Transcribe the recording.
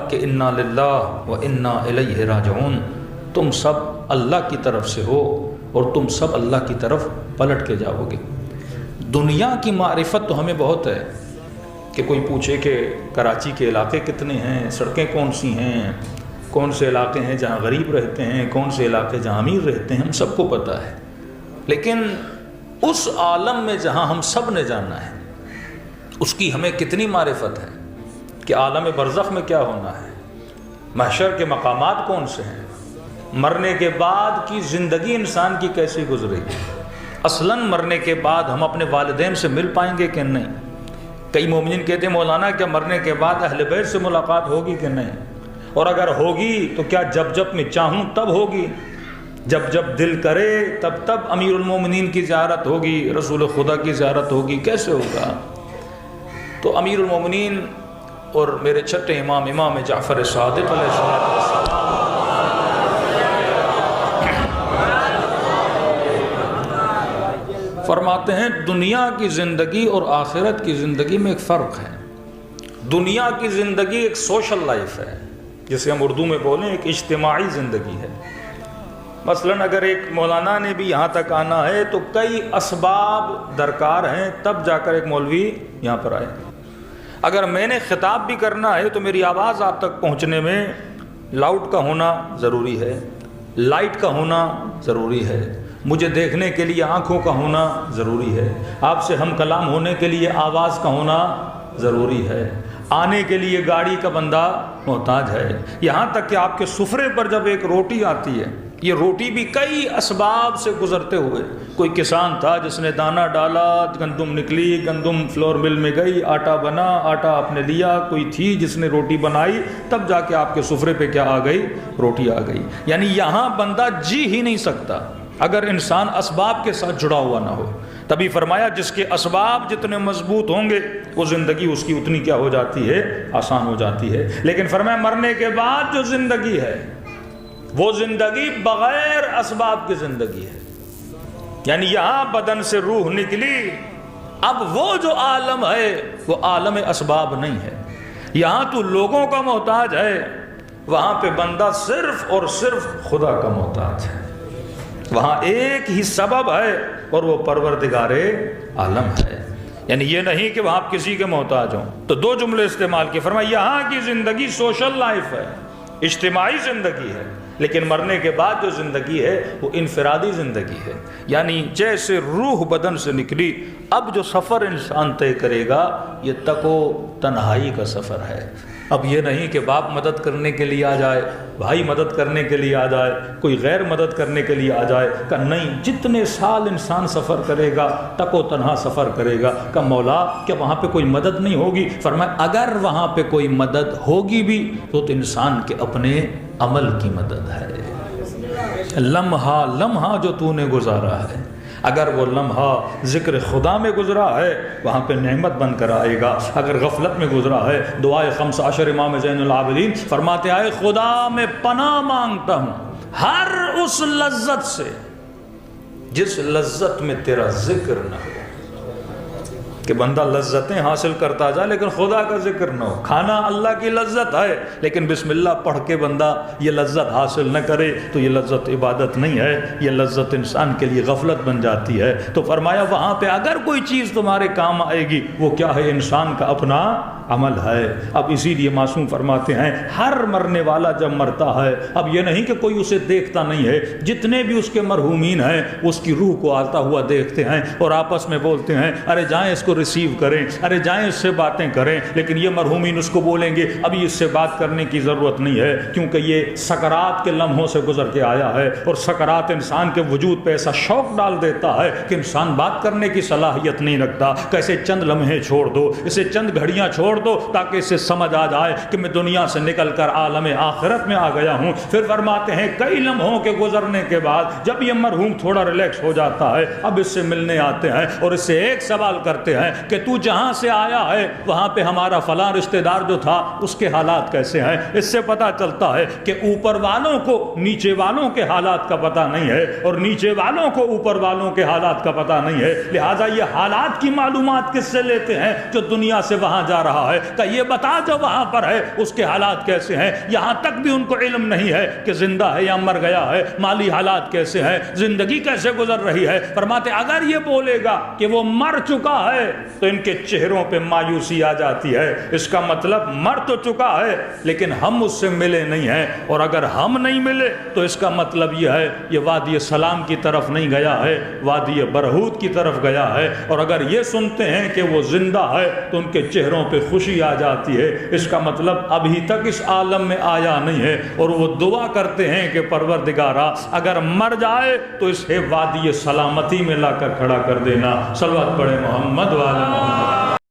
کہ انا للہ و انا الیہ راجعون، تم سب اللہ کی طرف سے ہو اور تم سب اللہ کی طرف پلٹ کے جاؤ گے۔ دنیا کی معرفت تو ہمیں بہت ہے کہ کوئی پوچھے کہ کراچی کے علاقے کتنے ہیں، سڑکیں کون سی ہیں، کون سے علاقے ہیں جہاں غریب رہتے ہیں، کون سے علاقے جہاں امیر رہتے ہیں، ہم سب کو پتہ ہے۔ لیکن اس عالم میں جہاں ہم سب نے جانا ہے اس کی ہمیں کتنی معرفت ہے کہ عالم برزخ میں کیا ہونا ہے، محشر کے مقامات کون سے ہیں، مرنے کے بعد کی زندگی انسان کی کیسے گزرے گی، اصلاً مرنے کے بعد ہم اپنے والدین سے مل پائیں گے کہ نہیں۔ کئی مومنین کہتے ہیں مولانا کیا مرنے کے بعد اہل بیت سے ملاقات ہوگی کہ نہیں، اور اگر ہوگی تو کیا جب میں چاہوں تب ہوگی، جب دل کرے تب امیر المومنین کی زیارت ہوگی، رسول خدا کی زیارت ہوگی، کیسے ہوگا؟ تو امیر المومنین اور میرے چھٹے امام جعفر صادق علیہ السلام فرماتے ہیں دنیا کی زندگی اور آخرت کی زندگی میں ایک فرق ہے۔ دنیا کی زندگی ایک سوشل لائف ہے، جسے ہم اردو میں بولیں ایک اجتماعی زندگی ہے۔ مثلاً اگر ایک مولانا نے بھی یہاں تک آنا ہے تو کئی اسباب درکار ہیں تب جا کر ایک مولوی یہاں پر آئے۔ اگر میں نے خطاب بھی کرنا ہے تو میری آواز آپ تک پہنچنے میں لاؤڈ کا ہونا ضروری ہے، لائٹ کا ہونا ضروری ہے، مجھے دیکھنے کے لیے آنکھوں کا ہونا ضروری ہے، آپ سے ہم کلام ہونے کے لیے آواز کا ہونا ضروری ہے، آنے کے لیے گاڑی کا بندہ محتاج ہے، یہاں تک کہ آپ کے سفرے پر جب ایک روٹی آتی ہے، یہ روٹی بھی کئی اسباب سے گزرتے ہوئے، کوئی کسان تھا جس نے دانہ ڈالا، گندم نکلی، گندم فلور مل میں گئی، آٹا بنا، آٹا آپ نے لیا، کوئی تھی جس نے روٹی بنائی، تب جا کے آپ کے سفرے پہ کیا آ گئی؟ روٹی آ گئی۔ یعنی یہاں بندہ جی ہی نہیں سکتا اگر انسان اسباب کے ساتھ جڑا ہوا نہ ہو۔ تبھی فرمایا جس کے اسباب جتنے مضبوط ہوں گے وہ زندگی اس کی اتنی کیا ہو جاتی ہے؟ آسان ہو جاتی ہے۔ لیکن فرمایا مرنے کے بعد جو زندگی ہے وہ زندگی بغیر اسباب کی زندگی ہے، یعنی یہاں بدن سے روح نکلی، اب وہ جو عالم ہے وہ عالم اسباب نہیں ہے۔ یہاں تو لوگوں کا محتاج ہے، وہاں پہ بندہ صرف اور صرف خدا کا محتاج ہے۔ وہاں ایک ہی سبب ہے اور وہ پروردگار عالم ہے، یعنی یہ نہیں کہ وہاں آپ کسی کے محتاج ہوں۔ تو دو جملے استعمال کیے، فرمایا یہاں کی زندگی سوشل لائف ہے، اجتماعی زندگی ہے، لیکن مرنے کے بعد جو زندگی ہے وہ انفرادی زندگی ہے۔ یعنی جیسے روح بدن سے نکلی، اب جو سفر انسان طے کرے گا یہ تک و تنہائی کا سفر ہے۔ اب یہ نہیں کہ باپ مدد کرنے کے لیے آ جائے، بھائی مدد کرنے کے لیے آ جائے، کوئی غیر مدد کرنے کے لیے آ جائے، کہ نہیں، جتنے سال انسان سفر کرے گا تک و تنہا سفر کرے گا۔ کہ مولا کیا وہاں پہ کوئی مدد نہیں ہوگی؟ فرمایا اگر وہاں پہ کوئی مدد ہوگی بھی تو انسان کے اپنے عمل کی مدد ہے۔ لمحہ لمحہ جو تو نے گزارا ہے، اگر وہ لمحہ ذکر خدا میں گزرا ہے وہاں پہ نعمت بن کر آئے گا، اگر غفلت میں گزرا ہے دعائے 15 امام زین العابدین فرماتے آئے خدا میں پناہ مانگتا ہوں ہر اس لذت سے جس لذت میں تیرا ذکر نہ ہو۔ کہ بندہ لذتیں حاصل کرتا جائے لیکن خدا کا ذکر نہ ہو۔ کھانا اللہ کی لذت ہے لیکن بسم اللہ پڑھ کے بندہ یہ لذت حاصل نہ کرے تو یہ لذت عبادت نہیں ہے، یہ لذت انسان کے لیے غفلت بن جاتی ہے۔ تو فرمایا وہاں پہ اگر کوئی چیز تمہارے کام آئے گی وہ کیا ہے؟ انسان کا اپنا عمل ہے۔ اب اسی لیے معصوم فرماتے ہیں ہر مرنے والا جب مرتا ہے، اب یہ نہیں کہ کوئی اسے دیکھتا نہیں ہے، جتنے بھی اس کے مرحومین ہیں اس کی روح کو آتا ہوا دیکھتے ہیں اور آپس میں بولتے ہیں ارے جائیں اس کو ریسیو کریں، ارے جائیں اس سے باتیں کریں، لیکن یہ مرحومین اس کو بولیں گے ابھی اس سے بات کرنے کی ضرورت نہیں ہے، کیونکہ یہ سکرات کے لمحوں سے گزر کے آیا ہے اور سکرات انسان کے وجود پہ ایسا شوق ڈال دیتا ہے کہ انسان بات کرنے کی صلاحیت نہیں رکھتا۔ کیسے چند لمحے چھوڑ دو، اسے چند گھڑیاں چھوڑ دو تاکہ اسے سمجھ آ جائے کہ میں دنیا سے نکل کر عالم آخرت میں آ گیا ہوں۔ پھر فرماتے ہیں کئی لمحوں کے گزرنے کے بعد جب یہ مرحوم تھوڑا ریلیکس ہو جاتا ہے اب اس سے ملنے آتے ہیں اور اس سے ایک سوال کرتے ہیں ہیں کہ تو جہاں سے آیا ہے وہاں پہ ہمارا فلاں رشتہ دار جو تھا اس کے حالات کیسے ہیں. اس سے پتہ چلتا ہے کہ اوپر والوں کو نیچے والوں کے حالات کا پتہ نہیں ہے اور نیچے والوں کو اوپر والوں کے حالات کا پتہ نہیں ہے. لہٰذا یہ حالات کی معلومات کس سے لیتے ہیں؟ جو دنیا سے وہاں جا رہا ہے. کہ یہ بتا جو وہاں پر ہے اس کے حالات کیسے ہیں. یہاں تک بھی ان کو علم نہیں ہے کہ زندہ ہے یا مر گیا ہے. مالی حالات کیسے ہیں, زندگی کیسے گزر رہی ہے. فرماتے اگر یہ بولے گا کہ وہ مر چکا ہے تو ان کے چہروں پہ مایوسی آ جاتی ہے. اس کا مطلب مر تو چکا ہے لیکن ہم اس سے ملے نہیں ہیں, اور اگر ہم نہیں ملے تو اس کا مطلب یہ ہے یہ وادی سلام کی طرف نہیں گیا ہے, وادی برہوت کی طرف گیا ہے. اور اگر یہ سنتے ہیں کہ وہ زندہ ہے تو ان کے چہروں پہ خوشی آ جاتی ہے. اس کا مطلب ابھی تک اس عالم میں آیا نہیں ہے, اور وہ دعا کرتے ہیں کہ پروردگارا اگر مر جائے تو اسے وادی سلامتی میں لا کر کھڑا کر دینا. صلوات پڑھے محمد وعلی محمد.